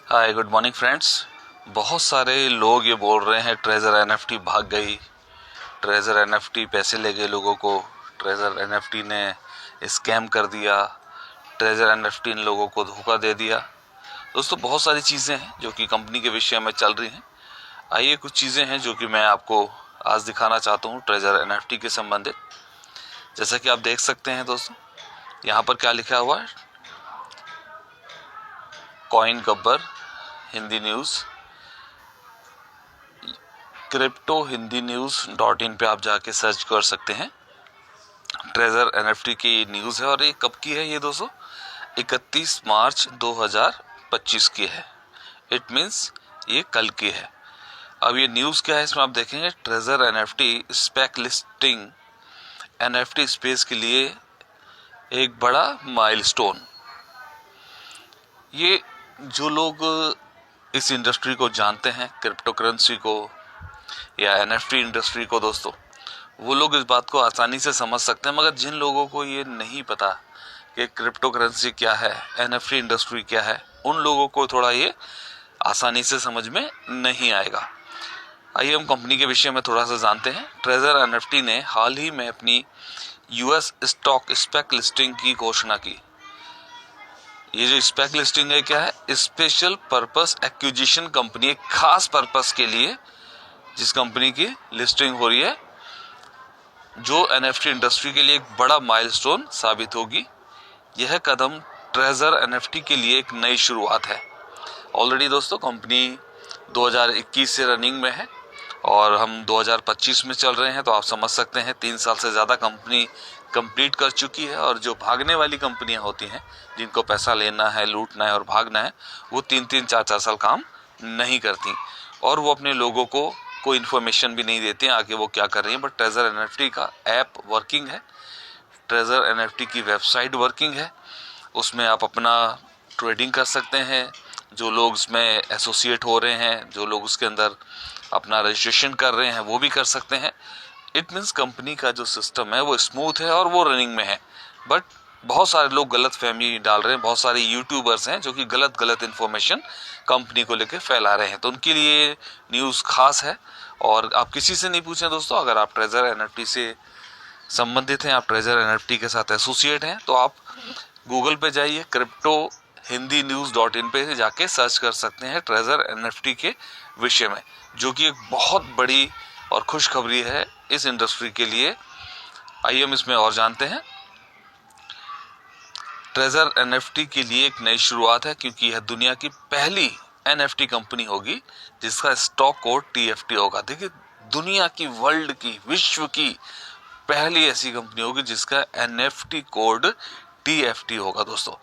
Hi good morning friends. बहुत सारे लोग ये बोल रहे हैं ट्रेजर एनएफटी भाग गई, ट्रेजर एनएफटी पैसे ले गए लोगों को, ट्रेजर एनएफटी ने स्कैम कर दिया, ट्रेजर एनएफटी ने लोगों को धोखा दे दिया। दोस्तों बहुत सारी चीज़ें हैं जो कि कंपनी के विषय में चल रही हैं। आइए कुछ चीज़ें हैं जो कि मैं आपको आज दिखाना चाहता हूँ ट्रेजर एनएफटी के संबंधित। जैसा कि आप देख सकते हैं दोस्तों, यहाँ पर क्या लिखा हुआ है, coin Gabbar Hindi news, crypto Hindi news पे आप जाके सर्च कर सकते हैं। ट्रेजर एनएफटी की न्यूज़ है और ये कब की है ये दोस्तों, 31 मार्च 2025 की है। इट मीन्स ये कल की है। अब ये न्यूज़ क्या है इसमें आप देखेंगे, treasure NFT spec listing NFT space के लिए एक बड़ा माइलस्टोन। ये जो लोग इस इंडस्ट्री को जानते हैं, क्रिप्टो करेंसी को या एनएफटी इंडस्ट्री को दोस्तों, वो लोग इस बात को आसानी से समझ सकते हैं। मगर जिन लोगों को ये नहीं पता कि क्रिप्टो करेंसी क्या है, एनएफटी इंडस्ट्री क्या है, उन लोगों को थोड़ा ये आसानी से समझ में नहीं आएगा। आइए हम कंपनी के विषय में थोड़ा सा जानते हैं। ट्रेजर एनएफटी ने हाल ही में अपनी यूएस स्टॉक स्पेक लिस्टिंग की घोषणा की। ये जो स्पेक लिस्टिंग है क्या है, स्पेशल पर्पस एक्विजिशन कंपनी, एक खास पर्पस के लिए जिस कंपनी की लिस्टिंग हो रही है, जो एनएफटी इंडस्ट्री के लिए एक बड़ा माइलस्टोन साबित होगी। यह कदम ट्रेजर एनएफटी के लिए एक नई शुरुआत है। ऑलरेडी दोस्तों कंपनी 2021 से रनिंग में है और हम 2025 में चल रहे हैं, तो आप समझ सकते हैं 3 साल से ज़्यादा कंपनी कंप्लीट कर चुकी है। और जो भागने वाली कंपनियां होती हैं, जिनको पैसा लेना है, लूटना है और भागना है, वो 3-3, 4-4 साल काम नहीं करती और वो अपने लोगों को कोई इन्फॉर्मेशन भी नहीं देते हैं आगे वो क्या कर रही हैं। बट ट्रेजर एनएफटी का ऐप वर्किंग है, ट्रेजर एनएफटी की वेबसाइट वर्किंग है, उसमें आप अपना ट्रेडिंग कर सकते हैं। जो लोग उसमें एसोसिएट हो रहे हैं, जो लोग उसके अंदर अपना रजिस्ट्रेशन कर रहे हैं, वो भी कर सकते हैं। इट मीन्स कंपनी का जो सिस्टम है वो स्मूथ है और वो रनिंग में है। बट बहुत सारे लोग गलत फहमी डाल रहे हैं, बहुत सारे यूट्यूबर्स हैं जो कि गलत इन्फॉर्मेशन कंपनी को लेकर फैला रहे हैं, तो उनके लिए न्यूज़ खास है। और आप किसी से नहीं पूछें दोस्तों, अगर आप ट्रेजर एनएफटी से संबंधित हैं, आप ट्रेजर एनएफटी के साथ एसोसिएट हैं, तो आप गूगल पे जाइए, क्रिप्टो हिंदी न्यूज़.in पे जाके सर्च कर सकते हैं ट्रेजर एनएफटी के विषय में, जो कि एक बहुत बड़ी और खुशखबरी है इस इंडस्ट्री के लिए। आइए हम इसमें और जानते हैं। ट्रेजर एनएफटी के लिए एक नई शुरुआत है, क्योंकि यह दुनिया की पहली एनएफटी कंपनी होगी जिसका स्टॉक कोड टीएफटी होगा। देखिए, दुनिया की, वर्ल्ड की, विश्व की पहली ऐसी कंपनी होगी जिसका एनएफटी कोड टीएफटी होगा दोस्तों।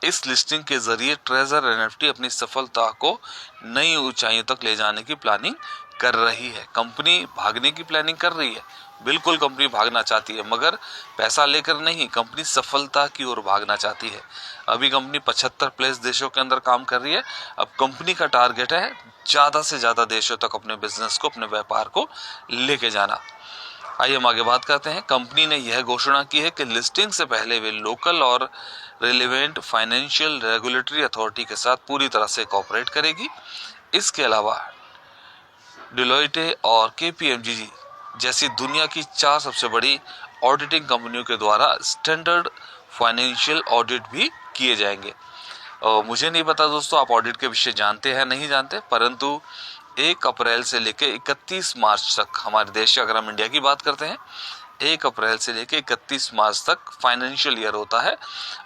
इस लिस्टिंग के जरिए ट्रेजर एनएफटी अपनी सफलता को नई ऊंचाइयों तक ले जाने की प्लानिंग कर रही है। कंपनी भागने की प्लानिंग कर रही है, बिल्कुल कंपनी भागना चाहती है, मगर पैसा लेकर नहीं, कंपनी सफलता की ओर भागना चाहती है। अभी कंपनी 75 प्लस देशों के अंदर काम कर रही है। अब कंपनी का टारगेट है ज़्यादा से ज़्यादा देशों तक अपने बिजनेस को, अपने व्यापार को लेके जाना। आइए हम आगे बात करते हैं। कंपनी ने यह घोषणा की है कि लिस्टिंग से पहले वे लोकल और रिलेवेंट फाइनेंशियल रेगुलेटरी अथॉरिटी के साथ पूरी तरह से कोऑपरेट करेगी। इसके अलावा डिलॉयटे और केपीएमजी जैसी दुनिया की 4 सबसे बड़ी ऑडिटिंग कंपनियों के द्वारा स्टैंडर्ड फाइनेंशियल ऑडिट भी किए जाएंगे। मुझे नहीं पता दोस्तों आप ऑडिट के विषय जानते हैं नहीं जानते, परंतु 1 अप्रैल से लेकर 31 मार्च तक हमारे देश, अगर हम इंडिया की बात करते हैं, 1 अप्रैल से लेकर 31 मार्च तक फाइनेंशियल ईयर होता है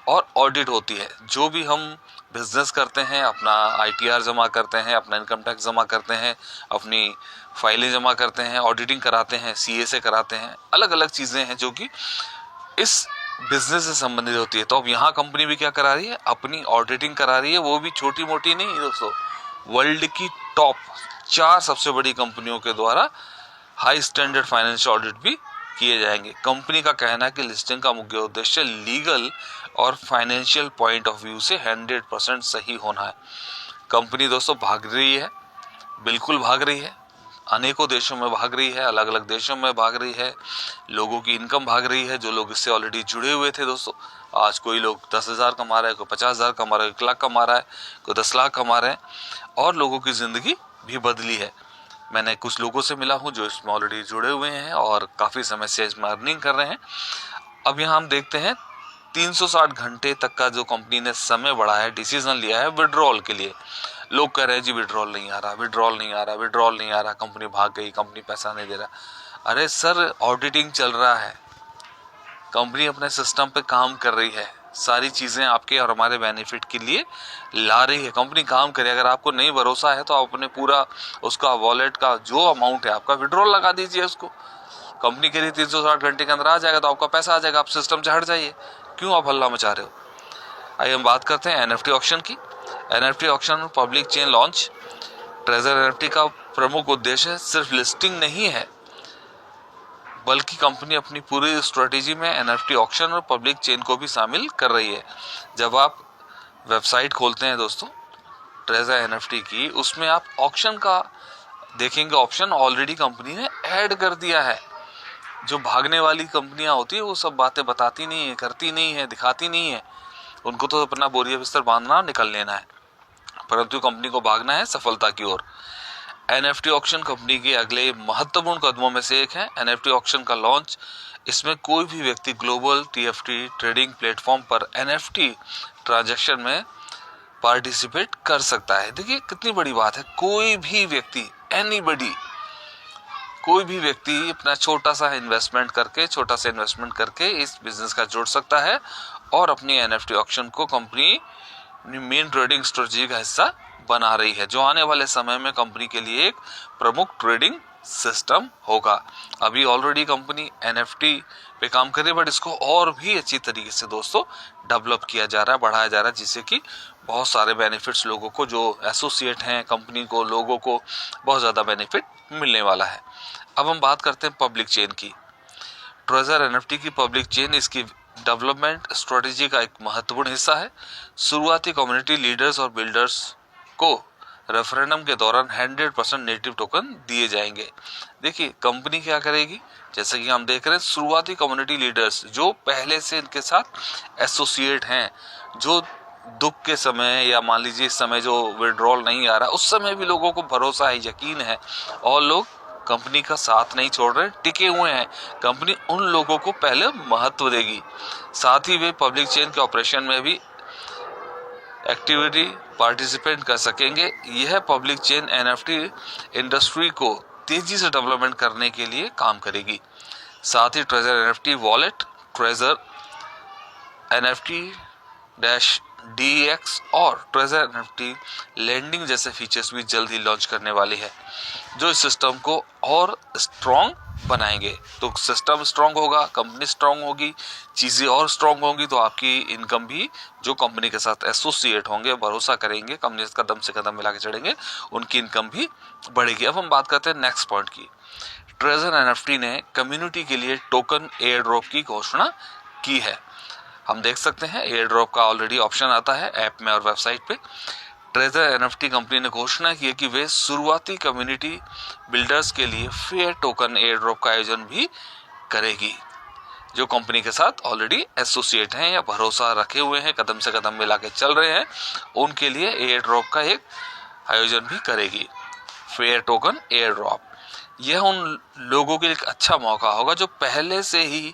और ऑडिट होती है। जो भी हम बिजनेस करते हैं, अपना आईटीआर जमा करते हैं, अपना इनकम टैक्स जमा करते हैं, अपनी फाइलें जमा करते हैं, ऑडिटिंग कराते हैं, सीए से कराते हैं, अलग अलग चीज़ें हैं जो कि इस बिजनेस से संबंधित होती है। तो अब यहाँ कंपनी भी क्या करा रही है, अपनी ऑडिटिंग करा रही है, वो भी छोटी मोटी नहीं दोस्तों, वर्ल्ड की टॉप 4 सबसे बड़ी कंपनियों के द्वारा हाई स्टैंडर्ड फाइनेंशियल ऑडिट भी किए जाएंगे। कंपनी का कहना है कि लिस्टिंग का मुख्य उद्देश्य लीगल और फाइनेंशियल पॉइंट ऑफ व्यू से 100% सही होना है। कंपनी दोस्तों भाग रही है, बिल्कुल भाग रही है, अनेकों देशों में भाग रही है, अलग अलग देशों में भाग रही है, लोगों की इनकम भाग रही है, जो लोग इससे ऑलरेडी जुड़े हुए थे दोस्तों आज कोई लोग 10,000 कमा रहा है, कोई 50,000 कमा रहा है, 1 लाख कमा रहा है, कोई 10 लाख कमा रहे हैं, और लोगों की ज़िंदगी भी बदली है। मैंने कुछ लोगों से मिला हूँ जो इसमें ऑलरेडी जुड़े हुए हैं और काफ़ी समय से इसमें अर्निंग कर रहे हैं। अब यहाँ हम देखते हैं 360 घंटे तक का जो कंपनी ने समय बढ़ा है, डिसीजन लिया है विड्रॉल के लिए। लोग कह रहे हैं जी विड्रॉल नहीं आ रहा, विड्रॉल नहीं आ रहा, विड्रॉल नहीं आ रहा, कंपनी भाग गई, कंपनी पैसा नहीं दे रहा। अरे सर, ऑडिटिंग चल रहा है, कंपनी अपने सिस्टम पे काम कर रही है, सारी चीजें आपके और हमारे बेनिफिट के लिए ला रही है, कंपनी काम करे। अगर आपको नहीं भरोसा है तो आप अपने पूरा उसका वॉलेट का जो अमाउंट है आपका विड्रॉल लगा दीजिए उसको। कंपनी के लिए 360 घंटे के अंदर आ जाएगा तो आपका पैसा आ जाएगा, आप सिस्टम से हट जाइए, क्यों आप हल्ला मचा रहे हो। आइए हम बात करते हैं एनएफटी ऑक्शन की। NFT auction public chain launch. Treasure NFT का प्रमुख उद्देश्य सिर्फ लिस्टिंग नहीं है, बल्कि कंपनी अपनी पूरी स्ट्रेटेजी में एनएफटी ऑक्शन और पब्लिक चेन को भी शामिल कर रही है। जब आप वेबसाइट खोलते हैं दोस्तों ट्रेजर एनएफटी की, उसमें आप ऑक्शन का देखेंगे, ऑप्शन ऑलरेडी कंपनी ने ऐड कर दिया है। जो भागने वाली कंपनियां होती है वो सब बातें बताती नहीं है, करती नहीं है, दिखाती नहीं है, उनको तो अपना बोरिया बिस्तर बांधना निकल लेना है, परंतु कंपनी को भागना है सफलता की ओर। एनएफटी ऑक्शन कंपनी के अगले महत्वपूर्ण कदमों में से एक है। एनएफटी ऑक्शन का लॉन्च, इसमें कोई भी व्यक्ति ग्लोबल टीएफटी ट्रेडिंग प्लेटफॉर्म पर एनएफटी ट्रांजैक्शन में पार्टिसिपेट कर सकता है। देखिए कितनी बड़ी बात है, कोई भी व्यक्ति, एनीबडी, कोई भी व्यक्ति अपना छोटा सा इन्वेस्टमेंट करके इस बिजनेस का जुड़ सकता है और अपनी एनएफटी ऑक्शन को कंपनी मेन ट्रेडिंग स्ट्रेटजी का हिस्सा बना रही है, जो आने वाले समय में कंपनी के लिए एक प्रमुख ट्रेडिंग सिस्टम होगा। अभी ऑलरेडी कंपनी एनएफटी पे काम कर रही है, बट इसको और भी अच्छी तरीके से दोस्तों डेवलप किया जा रहा है, बढ़ाया जा रहा है, जिससे कि बहुत सारे बेनिफिट्स लोगों को, जो एसोसिएट हैं कंपनी को, लोगों को बहुत ज़्यादा बेनिफिट मिलने वाला है। अब हम बात करते हैं पब्लिक चेन की। ट्रेजर एनएफटी की पब्लिक चेन इसकी डेवलपमेंट स्ट्रेटेजी का एक महत्वपूर्ण हिस्सा है। शुरुआती कम्युनिटी लीडर्स और बिल्डर्स को रेफरेंडम के दौरान 100% नेटिव टोकन दिए जाएंगे। देखिए कंपनी क्या करेगी, जैसे कि हम देख रहे हैं, शुरुआती कम्युनिटी लीडर्स जो पहले से इनके साथ एसोसिएट हैं, जो दुख के समय या मान लीजिए इस समय जो विड्रॉल नहीं आ रहा, उस समय भी लोगों को भरोसा है, यकीन है, और लोग कंपनी का साथ नहीं छोड़ रहे, टिके हुए हैं। कंपनी उन लोगों को पहले महत्व देगी, साथ ही वे पब्लिक चेन के ऑपरेशन में भी एक्टिविटी पार्टिसिपेट कर सकेंगे। यह पब्लिक चेन एनएफटी इंडस्ट्री को तेजी से डेवलपमेंट करने के लिए काम करेगी। साथ ही treasure NFT wallet, treasure NFT -DEX और ट्रेजर एनएफटी लैंडिंग जैसे फीचर्स भी जल्द ही लॉन्च करने वाली है, जो इस सिस्टम को और स्ट्रॉन्ग बनाएंगे। तो सिस्टम स्ट्रॉन्ग होगा, कंपनी स्ट्रॉन्ग होगी, चीज़ें और स्ट्रॉन्ग होंगी, तो आपकी इनकम भी, जो कंपनी के साथ एसोसिएट होंगे, भरोसा करेंगे, कंपनी से कदम से कदम मिला के चढ़ेंगे, उनकी इनकम भी बढ़ेगी। अब हम बात करते हैं नेक्स्ट पॉइंट की। ट्रेजर एनएफटी ने कम्युनिटी के लिए टोकन एयर ड्रॉप की घोषणा की है। हम देख सकते हैं एयर ड्रॉप का ऑलरेडी ऑप्शन आता है ऐप में और वेबसाइट पे। ट्रेजर एनएफटी कंपनी ने घोषणा की है कि वे शुरुआती कम्युनिटी बिल्डर्स के लिए फेयर टोकन एयर ड्रॉप का आयोजन भी करेगी। जो कंपनी के साथ ऑलरेडी एसोसिएट हैं या भरोसा रखे हुए हैं, कदम से कदम मिला के चल रहे हैं, उनके लिए एयर ड्रॉप का एक आयोजन भी करेगी, फेयर टोकन एयर ड्रॉप। यह उन लोगों के लिए एक अच्छा मौका होगा जो पहले से ही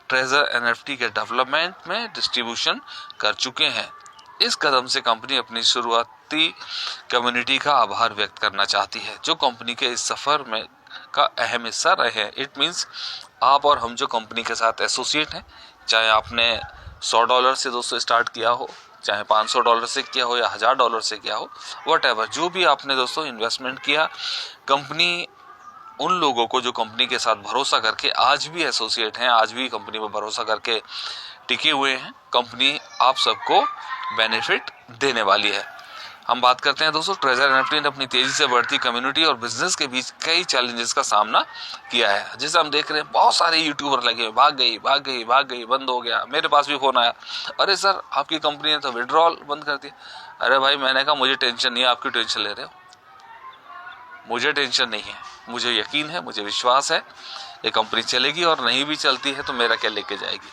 ट्रेजर एनएफटी के डेवलपमेंट में डिस्ट्रीब्यूशन कर चुके हैं। इस कदम से कंपनी अपनी शुरुआती कम्युनिटी का आभार व्यक्त करना चाहती है, जो कंपनी के इस सफर में का अहम हिस्सा रहे हैं। इट मीन्स आप और हम जो कंपनी के साथ एसोसिएट हैं, चाहे आपने $100 से दोस्तों स्टार्ट किया हो, चाहे $500 से किया हो या $1000 से किया हो, व्हाटएवर, जो भी आपने दोस्तों इन्वेस्टमेंट किया, कंपनी उन लोगों को जो कंपनी के साथ भरोसा करके आज भी एसोसिएट हैं, आज भी कंपनी पर भरोसा करके टिके हुए हैं, कंपनी आप सबको बेनिफिट देने वाली है। हम बात करते हैं दोस्तों, ट्रेजर एनएफटी ने अपनी तेजी से बढ़ती कम्युनिटी और बिजनेस के बीच कई चैलेंजेस का सामना किया है। जैसे हम देख रहे हैं बहुत सारे यूट्यूबर लगे, भाग गई, बंद हो गया। मेरे पास भी फोन आया, अरे सर आपकी कंपनी ने तो विड्रॉल बंद कर दिया। अरे भाई मैंने कहा मुझे टेंशन नहीं है, आपकी टेंशन ले रहे हो, मुझे टेंशन नहीं है, मुझे यकीन है, मुझे विश्वास है ये कंपनी चलेगी, और नहीं भी चलती है तो मेरा क्या लेके जाएगी।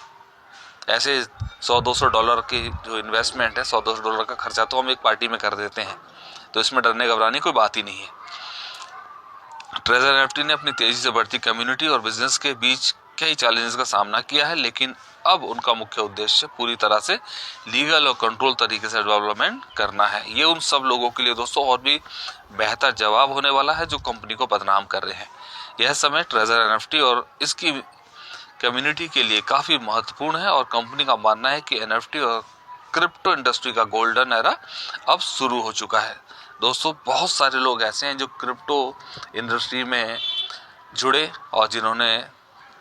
ऐसे $100-200 की जो इन्वेस्टमेंट है, $100-200 का खर्चा तो हम एक पार्टी में कर देते हैं, तो इसमें डरने घबराने कोई बात ही नहीं है। ट्रेजर एनएफटी ने अपनी तेजी से बढ़ती कम्युनिटी और बिजनेस के बीच कई चैलेंजेस का सामना किया है, लेकिन अब उनका मुख्य उद्देश्य पूरी तरह से लीगल और कंट्रोल तरीके से डेवलपमेंट करना है। ये उन सब लोगों के लिए दोस्तों और भी बेहतर जवाब होने वाला है जो कंपनी को बदनाम कर रहे हैं। यह समय ट्रेजर एनएफटी और इसकी कम्युनिटी के लिए काफी महत्वपूर्ण है और कंपनी का मानना है कि एनएफटी और क्रिप्टो इंडस्ट्री का गोल्डन एरा अब शुरू हो चुका है। दोस्तों बहुत सारे लोग ऐसे हैं जो क्रिप्टो इंडस्ट्री में जुड़े और जिन्होंने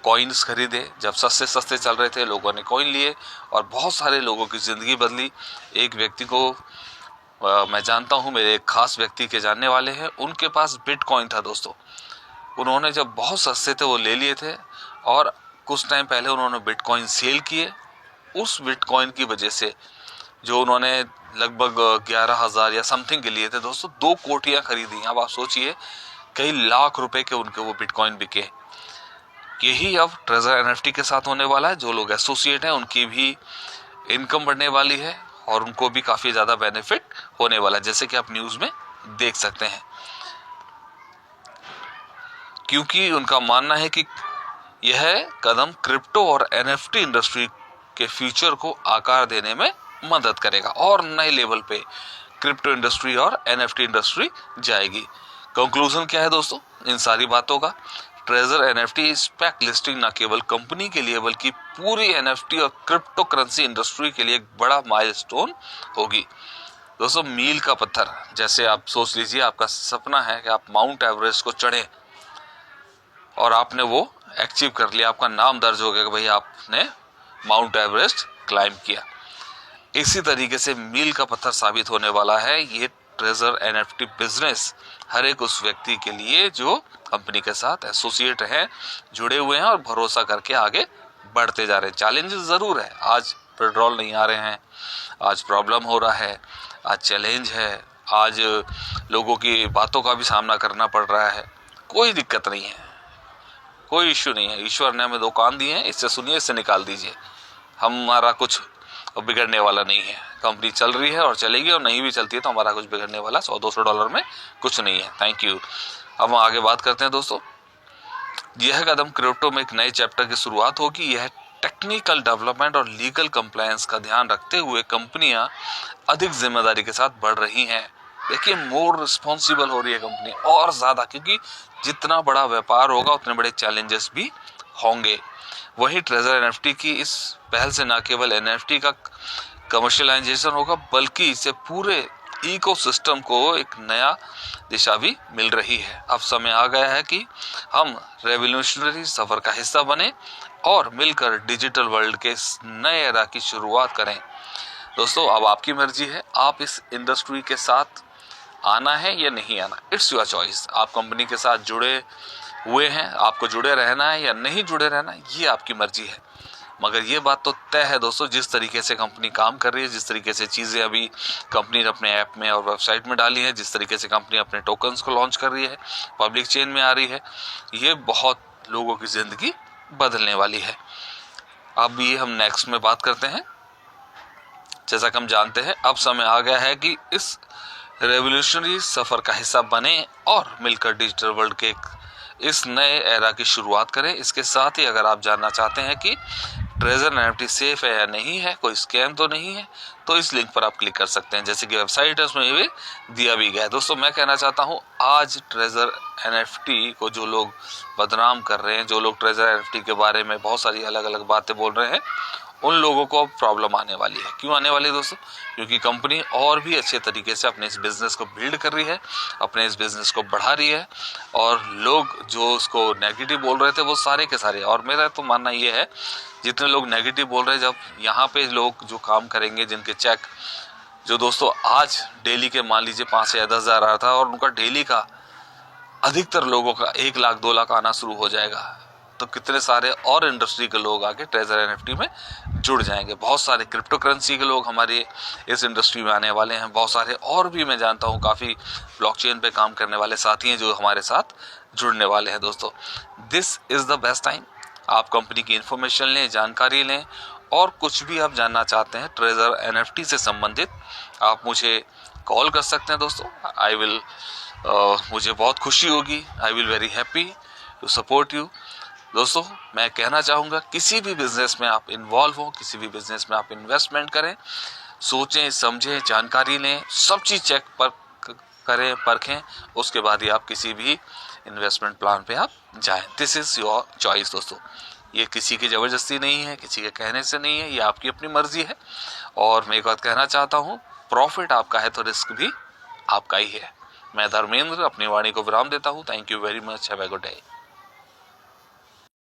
कॉइन्स खरीदे, जब सस्ते सस्ते चल रहे थे लोगों ने कॉइन लिए और बहुत सारे लोगों की ज़िंदगी बदली। एक व्यक्ति को मैं जानता हूँ, मेरे एक खास व्यक्ति के जानने वाले हैं, उनके पास बिटकॉइन था दोस्तों। उन्होंने जब बहुत सस्ते थे वो ले लिए थे और कुछ टाइम पहले उन्होंने बिटकॉइन सेल किए। उस बिटकॉइन की वजह से जो उन्होंने लगभग 11,000 या समथिंग के लिए थे दोस्तों, 2 कोटियाँ खरीदी। अब आप सोचिए कई लाख रुपए के उनके वो बिटकॉइन बिके। यही अब ट्रेजर एनएफटी के साथ होने वाला है। जो लोग एसोसिएट हैं उनकी भी इनकम बढ़ने वाली है और उनको भी काफी ज्यादा बेनिफिट होने वाला है, जैसे कि आप न्यूज में देख सकते हैं, क्योंकि उनका मानना है कि यह कदम क्रिप्टो और एनएफटी इंडस्ट्री के फ्यूचर को आकार देने में मदद करेगा और नए लेवल पे क्रिप्टो इंडस्ट्री और एनएफटी इंडस्ट्री जाएगी। कंक्लूजन क्या है दोस्तों इन सारी बातों का? ट्रेजर एनएफटी स्पेक लिस्टिंग न केवल कंपनी के लिए बल्कि पूरी एनएफटी और क्रिप्टो करेंसी इंडस्ट्री के लिए एक बड़ा माइलस्टोन होगी। दोस्तों मील का पत्थर, जैसे आप सोच लीजिए आपका सपना है कि आप माउंट एवरेस्ट को चढ़े और आपने वो अचीव कर लिया, आपका नाम दर्ज हो गया कि भाई आपने माउंट एवरेस्ट क्लाइंब किया। इसी तरीके से मील का पत्थर साबित होने वाला है ये ट्रेजर एनएफटी बिजनेस हर एक उस व्यक्ति के लिए जो कंपनी के साथ एसोसिएट हैं, जुड़े हुए हैं और भरोसा करके आगे बढ़ते जा रहे हैं। चैलेंजेस जरूर है, आज पेट्रोल नहीं आ रहे हैं, आज प्रॉब्लम हो रहा है, आज चैलेंज है, आज लोगों की बातों का भी सामना करना पड़ रहा है। कोई दिक्कत नहीं है, कोई इश्यू नहीं है। ईश्वर ने हमें 2 कान दिए हैं, इससे सुनिए, इससे निकाल दीजिए। हमारा कुछ बिगड़ने वाला नहीं है। कंपनी चल रही है और चलेगी, और नहीं भी चलती है तो हमारा कुछ बिगड़ने वाला $100-200 में कुछ नहीं है। Thank you. अब हम आगे बात करते हैं दोस्तों। यह कदम क्रिप्टो में एक नए चैप्टर की शुरुआत होगी। यह टेक्निकल डेवलपमेंट और लीगल कंप्लायंस का ध्यान रखते हुए कंपनियां अधिक जिम्मेदारी के साथ बढ़ रही हैं। देखिए मोर रिस्पॉन्सिबल हो रही है कंपनी और ज्यादा, क्योंकि जितना बड़ा व्यापार होगा उतने बड़े चैलेंजेस भी होंगे। वही ट्रेजर एनएफटी की इस पहल से न केवल एनएफटी का कमर्शियलाइजेशन होगा बल्कि इससे पूरे इकोसिस्टम को एक नया दिशा भी मिल रही है। अब समय आ गया है कि हम रेवोल्यूशनरी सफर का हिस्सा बने और मिलकर डिजिटल वर्ल्ड के इस नए एरा की शुरुआत करें। दोस्तों अब आपकी मर्जी है, आप इस इंडस्ट्री के साथ आना है या नहीं आना, इट्स योर चॉइस। आप कंपनी के साथ जुड़े हुए हैं, आपको जुड़े रहना है या नहीं जुड़े रहना है, ये आपकी मर्जी है। मगर ये बात तो तय है दोस्तों, जिस तरीके से कंपनी काम कर रही है, जिस तरीके से चीज़ें अभी कंपनी ने अपने ऐप में और वेबसाइट में डाली है, जिस तरीके से कंपनी अपने टोकन्स को लॉन्च कर रही है, पब्लिक चेन में आ रही है, ये बहुत लोगों की ज़िंदगी बदलने वाली है। अब ये हम नेक्स्ट में बात करते हैं। जैसा कि हम जानते हैं अब समय आ गया है कि इस रेवोल्यूशनरी सफर का हिस्सा बने और मिलकर डिजिटल वर्ल्ड के इस नए एरा की शुरुआत करें। इसके साथ ही अगर आप जानना चाहते हैं कि ट्रेजर एनएफटी सेफ है या नहीं है, कोई स्कैम तो नहीं है, तो इस लिंक पर आप क्लिक कर सकते हैं, जैसे कि वेबसाइट है उसमें भी दिया भी गया है। दोस्तों मैं कहना चाहता हूँ आज ट्रेजर एनएफटी को जो लोग बदनाम कर रहे हैं, जो लोग ट्रेजर एनएफटी के बारे में बहुत सारी अलग अलग बातें बोल रहे हैं, उन लोगों को अब प्रॉब्लम आने वाली है। क्यों आने वाली है दोस्तों? क्योंकि कंपनी और भी अच्छे तरीके से अपने इस बिजनेस को बिल्ड कर रही है, अपने इस बिजनेस को बढ़ा रही है, और लोग जो उसको नेगेटिव बोल रहे थे वो सारे के सारे, और मेरा तो मानना ये है जितने लोग नेगेटिव बोल रहे हैं, जब यहाँ पे लोग जो काम करेंगे, जिनके चेक जो दोस्तों आज डेली के मान लीजिए 5 या 10 हज़ार आ रहा था और उनका डेली का अधिकतर लोगों का 1 लाख 2 लाख आना शुरू हो जाएगा, तो कितने सारे और इंडस्ट्री के लोग आके ट्रेजर एनएफटी में जुड़ जाएंगे। बहुत सारे क्रिप्टो करेंसी के लोग हमारे इस इंडस्ट्री में आने वाले हैं। बहुत सारे और भी मैं जानता हूँ काफ़ी ब्लॉकचेन पे काम करने वाले साथी हैं जो हमारे साथ जुड़ने वाले हैं। दोस्तों this is the best time. आप कंपनी की इन्फॉर्मेशन लें, जानकारी लें और कुछ भी आप जानना चाहते हैं ट्रेजर NFT से संबंधित, आप मुझे कॉल कर सकते हैं दोस्तों। मुझे बहुत खुशी होगी, I will very happy to support you. दोस्तों मैं कहना चाहूँगा, किसी भी बिजनेस में आप इन्वॉल्व हो, किसी भी बिजनेस में आप इन्वेस्टमेंट करें, सोचें समझें, जानकारी लें, सब चीज़ चेक पर करें, परखें, उसके बाद ही आप किसी भी इन्वेस्टमेंट प्लान पे आप जाएं। दिस इज़ योर चॉइस दोस्तों, ये किसी की ज़बरदस्ती नहीं है, किसी के कहने से नहीं है, ये आपकी अपनी मर्जी है। और मैं एक बात कहना चाहता हूँ, प्रॉफिट आपका है तो रिस्क भी आपका ही है। मैं धर्मेंद्र अपनी वाणी को विराम देता हूँ। Thank you very much, have a good day.